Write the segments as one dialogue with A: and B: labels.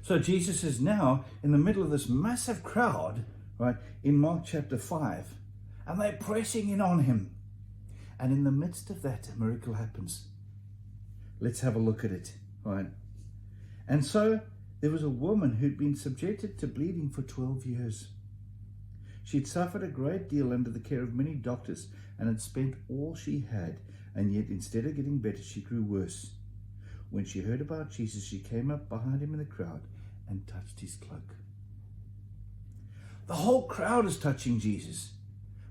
A: So Jesus is now in the middle of this massive crowd, right, in Mark chapter 5, and they're pressing in on him. And in the midst of that, a miracle happens. Let's have a look at it, right? And so there was a woman who'd been subjected to bleeding for 12 years. She'd suffered a great deal under the care of many doctors and had spent all she had, and yet instead of getting better, she grew worse. When she heard about Jesus, she came up behind him in the crowd and touched his cloak. The whole crowd is touching Jesus,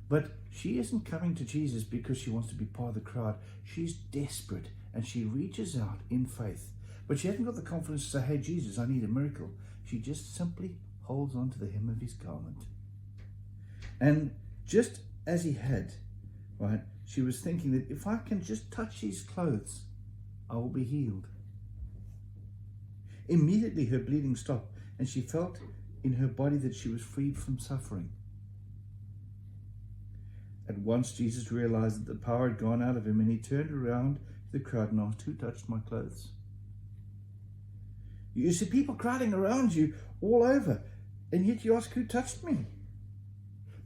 A: but she isn't coming to Jesus because she wants to be part of the crowd. She's desperate and she reaches out in faith, but she hasn't got the confidence to say, hey, Jesus, I need a miracle. She just simply holds on to the hem of his garment. And just as he had, right, she was thinking that if I can just touch his clothes, I will be healed. Immediately her bleeding stopped and she felt in her body that she was freed from suffering. At once Jesus realized that the power had gone out of him, and he turned around to the crowd and asked, who touched my clothes? You see people crowding around you all over, and yet you ask, who touched me?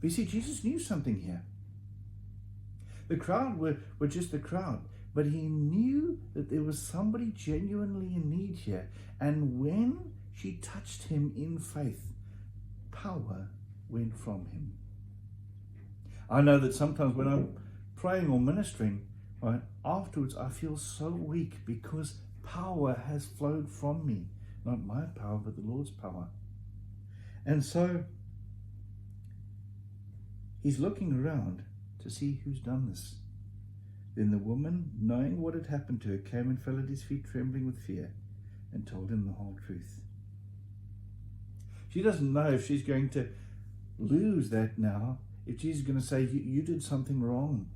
A: But you see, Jesus knew something here. The crowd were just the crowd, but he knew that there was somebody genuinely in need here. And when she touched him in faith, power went from him. I know that sometimes when I'm praying or ministering, right, afterwards I feel so weak because power has flowed from me. Not my power, but the Lord's power. And so he's looking around to see who's done this. Then the woman, knowing what had happened to her, came and fell at his feet, trembling with fear, and told him the whole truth. She doesn't know if she's going to lose that now, if Jesus is going to say, you did something wrong.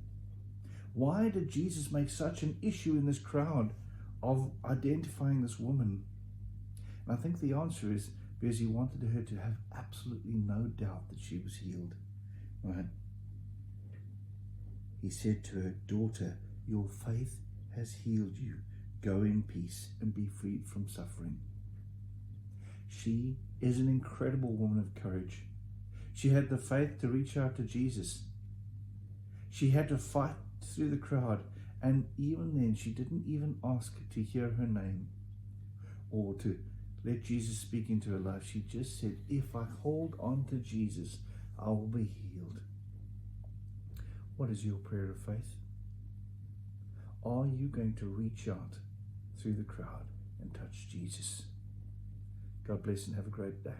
A: Why did Jesus make such an issue in this crowd of identifying this woman? And I think the answer is because he wanted her to have absolutely no doubt that she was healed. Right? He said to her, daughter, your faith has healed you. Go in peace and be freed from suffering. She is an incredible woman of courage. She had the faith to reach out to Jesus. She had to fight through the crowd, and even then she didn't even ask to hear her name or to let Jesus speak into her life. She just said, if I hold on to Jesus, I will be healed. What is your prayer of faith? Are you going to reach out through the crowd and touch Jesus? God bless and have a great day.